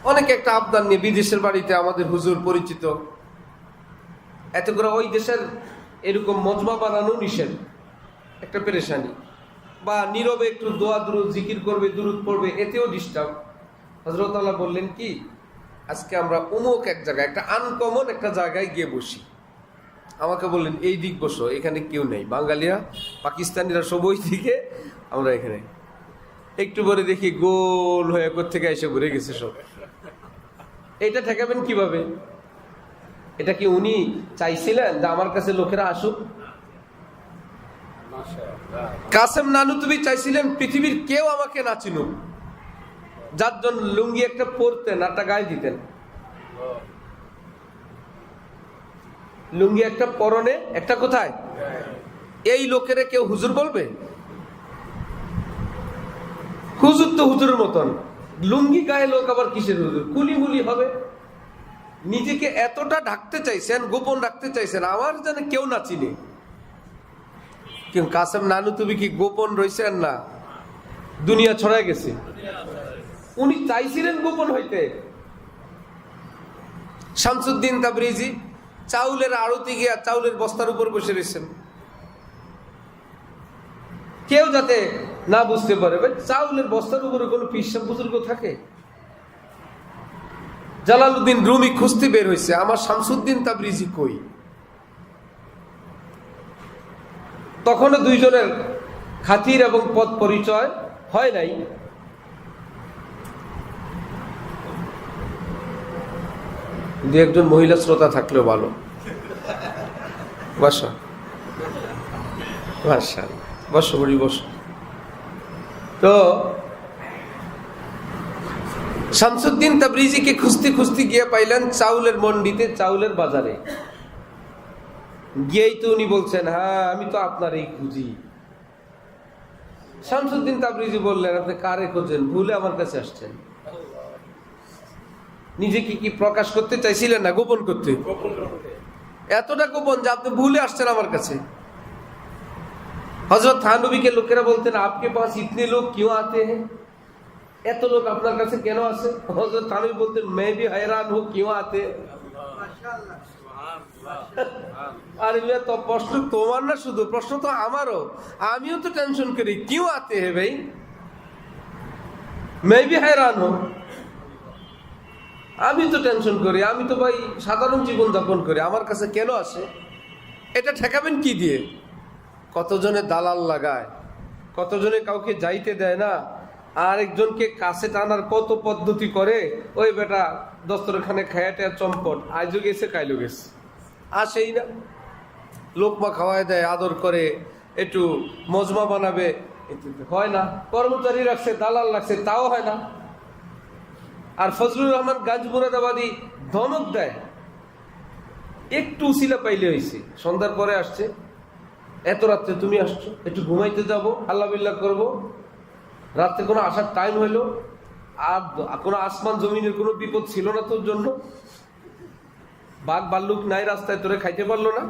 অনেকে একটা আবদার নিয়ে বিদেশের বাড়িতে আমাদের হুজুর পরিচিত, এত করে ওই দেশের এরকম মজমা বানানো নিষেধ, একটা পেরেশানি, বা নীরবে একটু দোয়া দুরুদ জিকির করবে, দুরুদ পড়বে, এতেও ডিস্টার্ব। হযরত আল্লাহ বললেন কি, আজকে আমরা অমুক এক জায়গায়, একটা আনকমন একটা জায়গায় গিয়ে বসি। আমাকে বললেন এই দিক বসো, এখানে কেউ নেই, বাঙালিরা পাকিস্তানিরা সব ওই দিকে, আমরা এখানে। একটু পরে দেখি গোল হয়ে কোত্থেকে এসে ঘুরে গেছে সব। এটা ঠেকাবেন কিভাবে? এটা কি উনি চাইছিলেন যে আমার কাছে লোকেরা আসুক? কাসেম নানুতুবি চাইছিলেন পৃথিবীর কেউ আমাকে না চিনুক, যার জন্য লুঙ্গি একটা পরতেন, একটা গায়ে দিতেন, লুঙ্গি একটা পরনে, একটা কোথায়। এই লোকেরা কেউ হুজুর বলবে? হুজুর তো হুজুরের মতন, লুঙ্গি গায়ে লোক আবার কিসের হুজুর? কুলিমুলি হবে। নিজেকে এতটা ঢাকতে চাইছেন, গোপন রাখতে চাইছেন, আমার যেন কেউ না চিনে। কিন্তু কাসেম নানুতুবি কি গোপন রইছেন না? দুনিয়া ছড়ায় গেছে। উনি চাইছিলেন গোপন হইতে। শামসুদ্দিন তাবরিজি চাউলের আড়তে গিয়া চাউলের বস্তার উপর বসে রয়েছেন, কেউ যাতে না বুঝতে পারে। চাউলের বস্তার উপরে কোনো পিসাব বুজুর্গ থাকে? জালালউদ্দিন রুমি খুঁজতে বের হয়েছে, আমার শামসুদ্দিন তাবরিজি কই? তখনও দুইজনের খাতির এবং পদ পরিচয় হয় নাই। দু একজন মহিলা শ্রোতা থাকলেও ভালো। বসো বসো বসো বড়ি বসো। তো শামসুদ্দিন তাবরিজিকে খুঁজতে খুঁজতে গিয়ে পাইলেন চাউলের মন্ডিতে, চাউলের বাজারে। গিয়েই তো উনি বলছেন, হ্যাঁ আমি তো আপনার এই খুঁজি। শামসুদ্দিন তাবরিজি বললেন, আপনি কারে খোঁজেন? ভুলে আমার কাছে আসছেন। নিজেকে কি প্রকাশ করতে চাইছিলেন না গোপন করতে? এতটা গোপন যে আপনি ভুলে আসছেন আমার কাছে। হযরত থানবীকে লোকেরা বলতেন, আপকে পাস ইতনে লোক কিউ আতে হ্যাঁ? এত লোক আপনার কাছে কেন আসে? হযরত থানবী বলতেন, मैं भी हैरान हूं क्यों आते। আর তো প্রশ্ন তোমার না শুধু, প্রশ্ন তো আমারও। আমিও তো টেনশন করি, क्यों आते हैं भाई, मैं भी हैरान हूं। আমি তো টেনশন করি, আমি তো ভাই সাধারণ জীবন যাপন করি, আমার কাছে কেন আসে? এটা ঠেকাবেন কি দিয়ে? কতজনে দালাল লাগায়, কতজনে কাউকে যাইতে দেয় না, আরেকজনকে কাছে টানার কত পদ্ধতি করে। ওই বেটা দস্তরখানে খায়াটে চম্পট, আজও গেছে কাইলো গেছে, আসেই না। লোকমা খাওয়ায় দেয়, আদর করে, একটু মজমা বানাবে, হয় না। কর্মচারী রাখছে, দালাল রাখছে, তাও হয় না। আর ফজলুর রহমান গাঞ্জ মুরাদাবাদী ধমক দেয়, একটু উসিলা পাইলে হয়েছে, সন্ধ্যার পরে আসছে, এত রাত্রে তুমি আসছো, একটু ঘুমাইতে যাব, আল্লাহ বিল্লাহ করবো। রাত্রে কোনো আসার টাইম হইলো, আর কোনো আসমান জমিনের কোনো বিপদ ছিল না তোর জন্য? বাঘ ভাল্লুক নাই রাস্তায়, তোরে খাইতে পারলো না?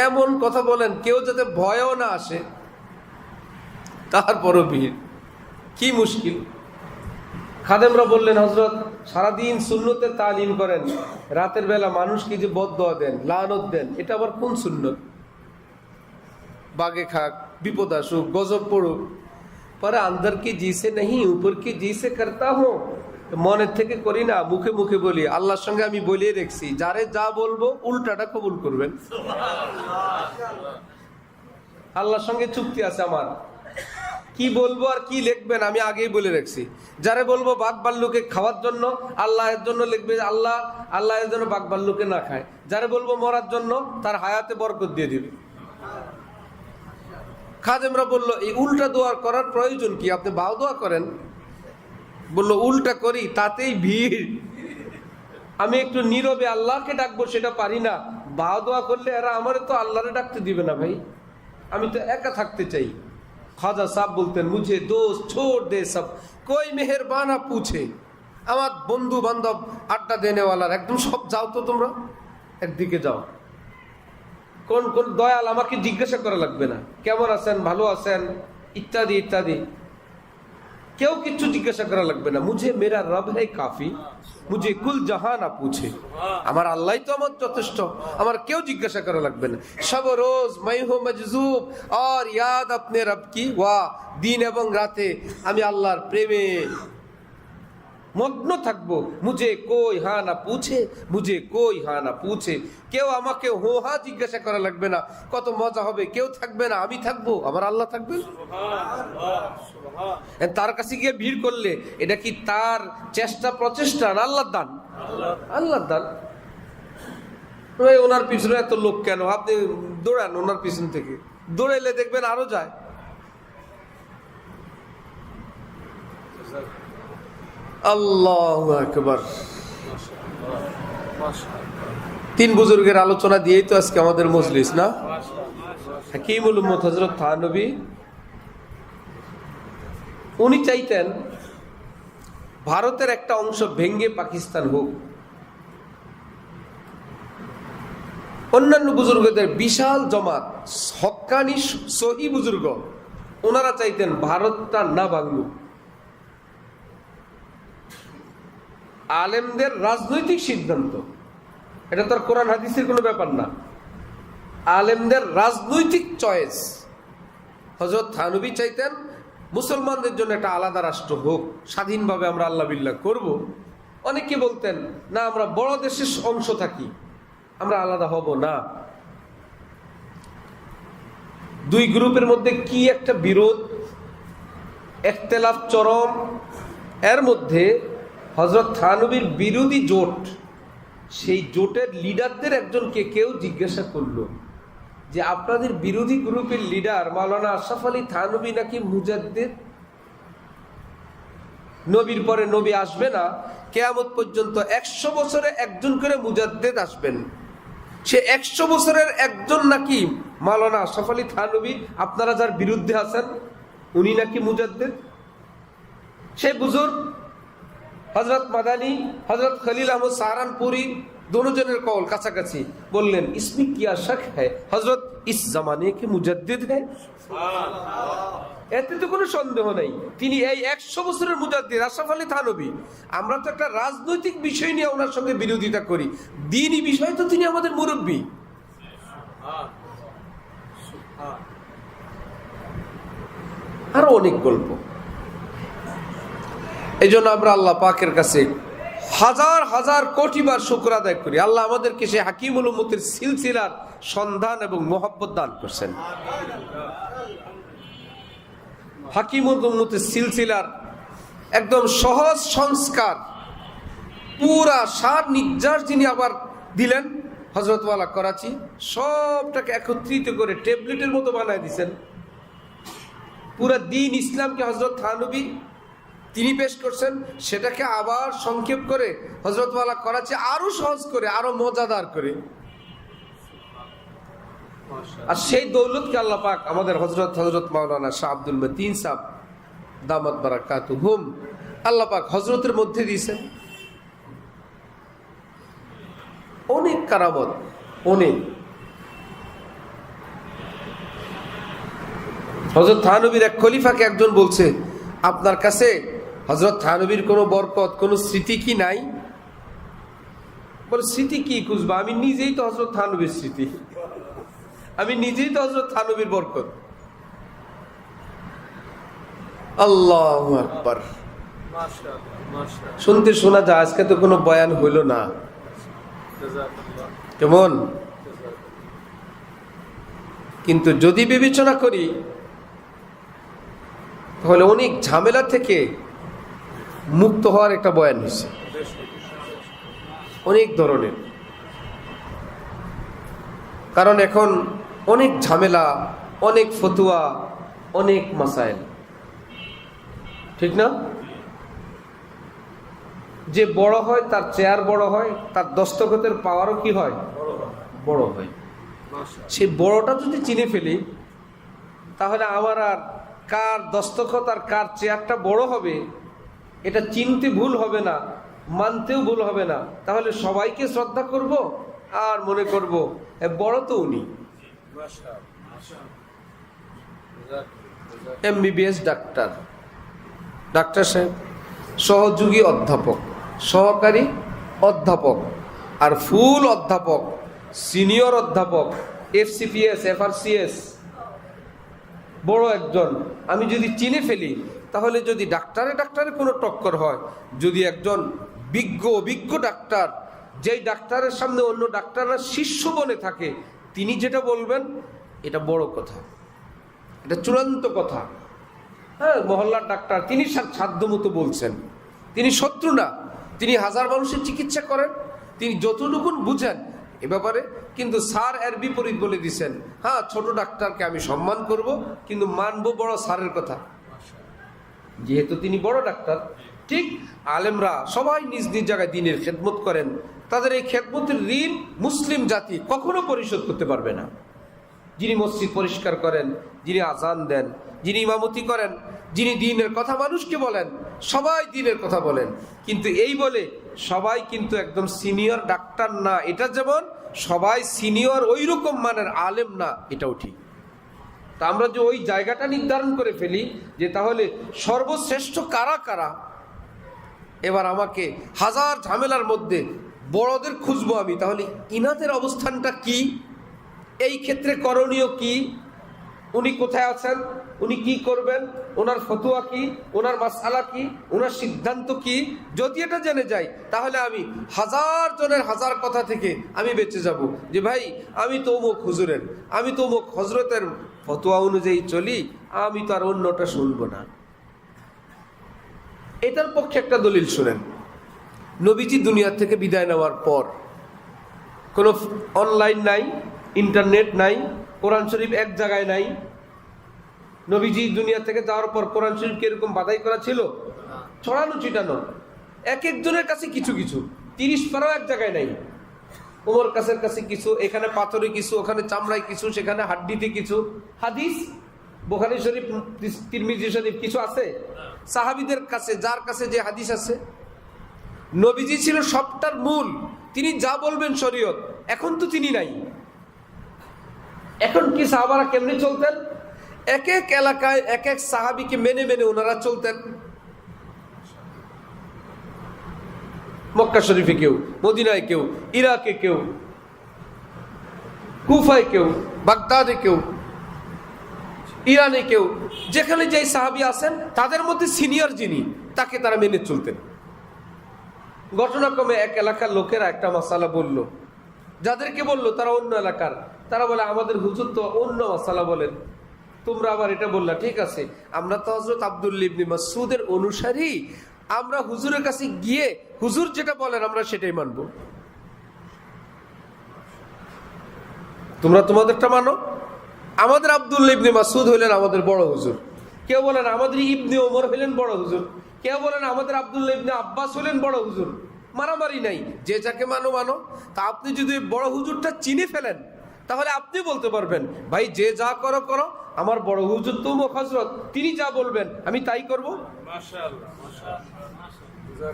এমন কথা বলেন, কেউ যাতে ভয়ও না আসে, তারপরও ভিড়। কি মুশকিল। খাদেমরা বললেন, হযরত সারাদিন সুন্নতে তালিম করেন, রাতের বেলা মানুষকে যে বদদোয়া দেন, লানত দেন, এটা আবার কোন সুন্নত? বাগে খাক, বিপদ আসুক, গজব পড়ুক, পরে আন্দর কি জি সে নেই উপর কি জি সে করতা হুঁ, মনের থেকে করি না, মুখে মুখে বলি। আল্লাহর সঙ্গে আমি বলিয়ে রেখেছি, যারে যা বলবো উল্টাটা কবুল করবেন। আল্লাহর সঙ্গে চুক্তি আছে আমার, কি বলবো আর কি লিখবেন আমি আগেই বলে রাখছি। যারে বলবো বাঘ ভাল্লুকে খাওয়ার জন্য, আল্লাহ এর জন্য লিখবে আল্লাহ, আল্লাহ এর জন্য বাঘ ভাল্লুকে না খায়। যারে বলবো মরার জন্য, তার হায়াতে বরকত দিয়ে দিবে। খাদেমরা বললো, এই উল্টা দোয়া করার প্রয়োজন কি? আপনি বাও দোয়া করেন। বললো, উল্টা করি, তাতেই ভিড়। আমি একটু নীরবে আল্লাহকে ডাকবো সেটা পারি না, বাও দোয়া করলে এরা আমারে তো আল্লাহরে ডাকতে দিবে না ভাই। আমি তো একা থাকতে চাই, খাজা সাহেব বলতেন, মুঝে দোস্ত ছোড় দে সব, কই মেহেরবানা পুছে। আমার বন্ধু বান্ধব আড্ডা দেনেওয়ালার একদম সব যাও তো তোমরা, একদিকে যাও। কোন কোন দয়াল আমাকে জিজ্ঞাসা করা লাগবে না, কেমন আছেন, ভালো আছেন, ইত্যাদি ইত্যাদি, কেউ কিছু জিজ্ঞাসা করা লাগবে না। মুঝে মেরা রব है কাফি, মুঝে কুল জাহান না পুছে। আমার আল্লাহই তো আমার যথেষ্ট, আমার কেউ জিজ্ঞাসা করা লাগবে না। সব রোজ मैं हूं मजजूब और याद अपने रब की, ওয়া দিন এবং রাতে আমি আল্লাহর প্রেমে মগ্ন থাকবো। মুঝে কই হা না পুছে, মুঝে কই হা না পুছে। কেউ আমাকে হো হা জিজ্ঞাসা করা লাগবে না, কত মজা হবে, কেউ থাকবে না, আমি থাকবো, আমার আল্লাহ থাকবে। তার কাছে গিয়ে ভিড় করলে এটা কি তার চেষ্টা প্রচেষ্টা না আল্লাহর দান? আল্লাহর দান। ওনার পিছনে এত লোক কেন? আপনি দৌড়ান ওনার পিছন থেকে, দৌড়াইলে দেখবেন আরো যায়। আল্লাহু আকবার। তিন বুজুর্গের আলোচনা দিয়েই তো আজকে আমাদের মজলিস না? হাকিমুল উম্মত হযরত থানবী, উনি চাইতেন ভারতের একটা অংশ ভেঙ্গে পাকিস্তান হোক। অন্যান্য বুজুর্গদের বিশাল জমাত, হক্কানি সহি বুজুর্গ, ওনারা চাইতেন ভারতটা না ভাঙুক। আলেমদের রাজনৈতিক সিদ্ধান্ত, এটা তো আর কোরআন হাদিসের কোনো ব্যাপার না, আলেমদের রাজনৈতিক চয়েস। হযরত থানবী চাইতেন মুসলমানদের জন্য একটা আলাদা রাষ্ট্র হোক, স্বাধীনভাবে আমরা আল্লাহ বিল্লাহ করব। অনেকে বলতেন না, আমরা বড় দেশের অংশ থাকি, আমরা আলাদা হব না। দুই গ্রুপের মধ্যে কি একটা বিরোধ, ইখতিলাফ চরম। এর মধ্যে হযরত থানবীর বিরোধী জোট, সেই জোটের লিডারদের একজনকে কেউ জিজ্ঞাসা করলো যে আপনাদের বিরোধী গ্রুপের লিডার মাওলানা আশরাফ আলী থানবী নাকি মুজাদ্দিদ, নবীর পরে নবী আসবে না, কিয়ামত পর্যন্ত 100 বছরে একজন করে মুজাদ্দিদ আসবেন, সে 100 বছরের একজন নাকি মাওলানা আশরাফ আলী থানবী, আপনারা যার বিরুদ্ধে আছেন উনি নাকি মুজাদ্দিদ। সে বুজুর্গ হযরত মাদানী, হযরত খলিল আহমদ সাহারানপুরি, दोनों कौल काछाकाछि, बोललेन इसमें क्या शक है, हजरत इस जमाने के मुजद्दिद है। এতে তো কোনো সন্দেহ নেই, তিনি এই 100 বছরের মুজাদ্দিদ আশরাফ আলী থানবী। আমরা তো একটা রাজনৈতিক বিষয় নিয়ে ওনার সঙ্গে বিরোধিতা করি, দ্বীনি বিষয় তো তিনি আমাদের মুরব্বী। আরো অনেক গল্প। এই জন্য আমরা আল্লাহ পাকের কাছে হাজার হাজার কোটি বার শুকর আদায় করি, আল্লাহ আমাদেরকে সে হাকিমুল উম্মতের সিলসিলার সন্ধান এবং মোহাব্বত দান করছেন। হাকিমুল উম্মতের সিলসিলার একদম সহজ সংস্কার, পুরা সার নির্যাস যিনি আবার দিলেন হযরতওয়ালা করাচি, সবটাকে একত্রিত করে ট্যাবলেটের মতো বানায় দিয়েছেন। পুরা দ্বীন ইসলামকে হযরত থানবী তিনি পেশ করছেন, সেটাকে আবার সংক্ষেপ করে হযরতওয়ালা করাচি আরো সহজ করে, আরো মজাদার করে। আর সেই দৌলতকে আল্লাহ পাক আমাদের হযরত মাওলানা শাহ আব্দুল মতিন সাহেব দামাত বারাকাতুহুম, আল্লাহ পাক হযরতের মধ্যে দিয়েছেন অনেক কারামত, অনেক। হযরত থানবীর এক খলিফাকে একজন বলছে, আপনার কাছে হযরত থানবীর কোনো বরকত, কোনো স্মৃতি কি নাই? বলে স্মৃতি কি খুঁজবা, আমি নিজেই তো হযরত থানবীর স্মৃতি, আমি নিজেই তো হযরত থানবীর বরকত। আল্লাহু আকবার। শুনতে শোনা যায়, আজকে তো কোনো বয়ান হইল না, কেমন? কিন্তু যদি বিবেচনা করি তাহলে অনেক ঝামেলা থেকে মুক্ত হওয়ার একটা বয়ান হয়েছে, অনেক ধরনের। কারণ এখন অনেক ঝামেলা, অনেক ফতুয়া, অনেক মাসাইল, ঠিক না? যে বড় হয় তার চেয়ার বড় হয়, তার দস্তখতের পাওয়ারও কি হয়, বড় হয়। সেই বড়টা যদি চিনে ফেলি তাহলে আমার আর কার দস্তখত আর কার চেয়ারটা বড় হবে এটা চিনতে ভুল হবে না, মানতেও ভুল হবে না। তাহলে সবাইকে শ্রদ্ধা করব আর মনে করব বড় তো উনি। MBBS ডাক্তার, ডাক্তার সাহেব, সহযোগী অধ্যাপক, সহকারী অধ্যাপক, আর ফুল অধ্যাপক, সিনিয়র অধ্যাপক, FCPS, FRCS, বড় একজন আমি যদি চিনে ফেলি, তাহলে যদি ডাক্তারে কোনো টক্কর হয়, যদি একজন অভিজ্ঞ ডাক্তার, যেই ডাক্তারের সামনে অন্য ডাক্তাররা শিষ্য বনে থাকে, তিনি যেটা বলবেন এটা বড় কথা, এটা চূড়ান্ত কথা। হ্যাঁ, মহল্লার ডাক্তার, তিনি সাধ্য মতো বলছেন, তিনি শত্রু না, তিনি হাজার মানুষের চিকিৎসা করেন, তিনি যতটুকুন বুঝেন এ ব্যাপারে। কিন্তু স্যার এর বিপরীত বলে দিছেন, হ্যাঁ ছোট ডাক্তারকে আমি সম্মান করব, কিন্তু মানব বড় স্যারের কথা, যেহেতু তিনি বড় ডাক্তার। ঠিক আলেমরা সবাই নিজ নিজ জায়গায় দ্বীনের খেদমত করেন, তাদের এই খেদমতের ঋণ মুসলিম জাতি কখনো পরিশোধ করতে পারবে না। যিনি মসজিদ পরিষ্কার করেন, যিনি আজান দেন, যিনি ইমামতি করেন, যিনি দ্বীনের কথা মানুষকে বলেন, সবাই দ্বীনের কথা বলেন, কিন্তু এই বলে সবাই কিন্তু একদম সিনিয়র ডাক্তার না। এটা যেমন সবাই সিনিয়র ওই রকম মানের আলেম না, এটাও ঠিক। তা আমরা যে ওই জায়গাটা নির্ধারণ করে ফেলি যে তাহলে সর্বশ্রেষ্ঠ কারা কারা, এবার আমাকে হাজার ঝামেলার মধ্যে বড়দের খুঁজবো আমি, তাহলে ইনাদের অবস্থানটা কি, এই ক্ষেত্রে করণীয় কি, উনি কোথায় আছেন, উনি কি করবেন, ওনার ফতোয়া কি, ওনার মাসআলা কি, ওনার সিদ্ধান্ত কি, যদি এটা জেনে যাই তাহলে আমি হাজার জনের হাজার কথা থেকে আমি বেঁচে যাব। যে ভাই আমি তো অমুক হুজুরের, আমি তো অমুক হজরতের ফতোয়া অনুযায়ী চলি, আমি তো আর অন্যটা শুনবো না। এটার পক্ষে একটা দলিল শুনেন। নবীজি দুনিয়া থেকে বিদায় নেওয়ার পর কোনো অনলাইন নাই, ইন্টারনেট নাই, কোরআন শরীফ এক জায়গায় নাই। নবীজি দুনিয়া থেকে যাওয়ার পর কোরআন শরীফকে এরকম বাধাই করা ছিল, ছড়ানো ছিটানো, এক একজনের কাছে কিছু কিছু, 30 পারাও এক জায়গায় নাই। ওমর কাছের কাছে কিছু, এখানে পাথরে কিছু, ওখানে চামড়ায় কিছু, সেখানে হাড্ডিতে কিছু। হাদিস বুখারী শরীফ, তিরমিজি শরীফ কিছু আছে। সাহাবীদের কাছে যার কাছে যে হাদিস আছে, নবীজি ছিল সবটার মূল, তিনি যা বলবেন শরীয়ত। এখন তো তিনি নাই। এখন কি সাহাবারা কেমনে চলতেন? এক এক এলাকায় এক এক সাহাবীকে মেনে মেনে ওনারা চলতেন। মক্কা শরীফে কেউ, মদিনায় কেউ, ইরাকে কেউ, কুফায় কেউ, বাগদাদে কেউ, ইরানে কেউ, যেখানে যেই সাহাবী আছেন তাদের মধ্যে সিনিয়র যিনি, তাকে তারা মেনে চলতেন। ঘটনাক্রমে এক এলাকার লোকেরা একটা মাসালা বলল, যাদেরকে বলল তারা অন্য এলাকার, তারা বলে আমাদের হুজুর তো অন্য মাসালা বলেন, তোমরা আবার এটা বললা। ঠিক আছে, আমরা তো হযরত আব্দুল্লাহ ইবনে মাসউদের অনুসারী, আমরা হুজুরের কাছে গিয়ে হুজুর যেটা বলেন আমরা সেটাই মানব, তোমরা তোমাদেরটা মানো। আমাদের আব্দুল্লাহ ইবনে মাসউদ হইলেন আমাদের বড় হুজুর, কেউ বলেন আমাদের ইবনে ওমর হইলেন বড় হুজুর, কেউ বলেন আমাদের আব্দুল্লাহ ইবনে আব্বাস হইলেন বড় হুজুর। মারামারি নাই, যে যাকে মানো মানো। তা আপনি যদি বড় হুজুরটা চিনে ফেলেন তাহলে আপনি বলতে পারবেন, ভাই যে যা করো করো, আমার বড় হুজুর তো মুখ হযরত, তিনি যা বলবেন আমি তাই করব। মাশাআল্লাহ, মাশাআল্লাহ,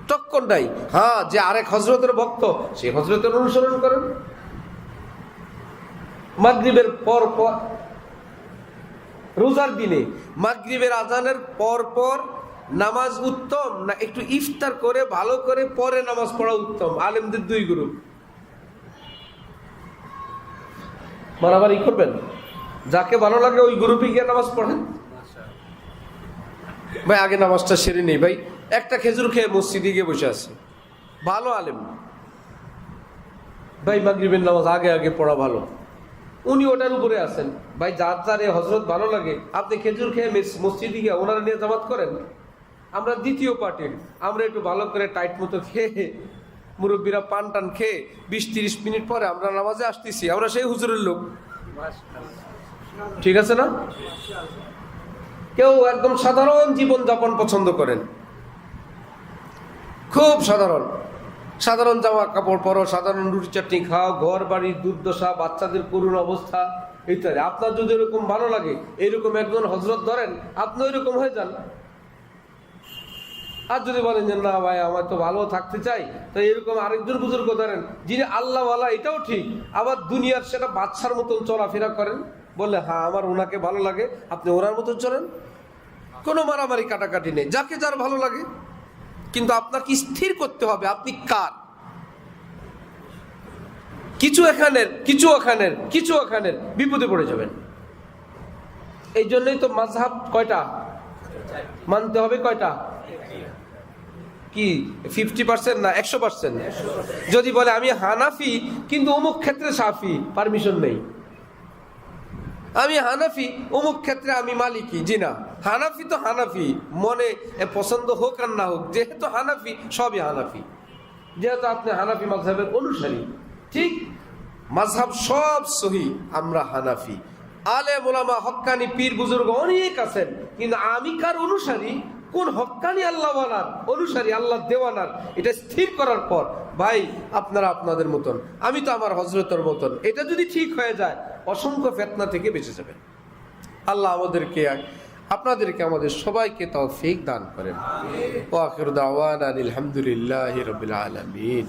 টক্কর নাই। হ্যাঁ, যে আরেক হযরতের ভক্ত, সে হযরতের অনুসরণ করেন। মাগরিবের পর পর, রোজার দিনে মাগরিবের আজানের পর পর নামাজ উত্তম না একটু ইফতার করে ভালো করে পরে নামাজ পড়া উত্তম? আলেমদের দুই গ্রুপ। মারামারি করবেন, যাকে ভালো লাগে ওই গ্রুপে গিয়ে নামাজ পড়েন। ভাই আগে নামাজটা সেরে নেই, ভাই একটা খেজুর খেয়ে মসজিদে গিয়ে বসে আছে, ভালো আলেম, ভাই মাগরিবের নামাজ আগে আগে পড়া ভালো, উনি ওটার উপরে আছেন। ভাই যার যার এই হজরত ভালো লাগে, আপনি খেজুর খেয়ে মসজিদে গিয়ে ওনারা নিয়ে জামাত করেন। আমরা দ্বিতীয় পার্টির, আমরা একটু ভালো করে টাইট মতো খেয়ে, মুরব্বীরা পান টান খেয়ে 20-30 মিনিট পরে আমরা নামাজে আসতেছি, আমরা সেই হুজুরের লোক। ঠিক আছে না? কেউ একদম সাধারণ জীবন যাপন পছন্দ করেন, খুব সাধারণ, সাধারণ জামা কাপড় পরো, সাধারণ রুটি চাটনি খাও, ঘর বাড়ির দুর্দশা, বাচ্চাদের করুণ অবস্থা, ইত্যাদি। আপনার যদি এরকম ভালো লাগে, এইরকম একজন হজরত ধরেন, আপনি ওইরকম হয়ে যান। আর যদি বলেন যে না ভাই আমার তো ভালো থাকতে চাই, তো এরকম আরেকজন বুজুর্গ ধরেন যিনি আল্লাহওয়ালা, এটাও ঠিক, আবার দুনিয়ার সেটা বাদশার মতন চলাফেরা করেন, বললে হ্যাঁ আমার ওনাকে ভালো লাগে, আপনি ওনার মতন চলেন, কোনো মারামারি কাটাকাটি নেই, যাকে যার ভালো লাগে। কিন্তু আপনাকে স্থির করতে হবে আপনি কার। কিছু এখানের, কিছু ওখানের, কিছু ওখানের, বিপদে পড়ে যাবেন। এই জন্যই তো মাযহাব কয়টা মানতে হবে, কয়টা কি 50% না 100%? যদি বলে আমি হানাফি কিন্তু অমুক ক্ষেত্রে শাফি, পারমিশন নেই। আমি হানাফি অমুক ক্ষেত্রে আমি মালিকি, জি না, হানাফি তো হানাফি, মনে পছন্দ হোক আর না হোক, যেহেতু হানাফি সবই হানাফি, যেহেতু আপনি হানাফি মাযহাবের অনুসারী, ঠিক মাযহাব সব সহি, আমরা হানাফি। আলেম ওলামা হক্কানি পীর বুজুর্গ অনেক আছেন, কিন্তু আমি কার অনুসারী, কোন হক্কানি আল্লাহওয়ালার অনুসারী, আল্লাহ দেওয়ানার, এটা স্থির করার পর ভাই আপনারা আপনাদের মতন, আমি তো আমার হযরতের মতন, এটা যদি ঠিক হয়ে যায় অসংখ্য ফিতনা থেকে বেঁচে যাবেন। আল্লাহ আমাদেরকে, আপনাদেরকে, আমাদের সবাইকে তৌফিক দান করেন। ওয়া আখিরু দাওয়ানা আলহামদুলিল্লাহি রাব্বিল আলামিন।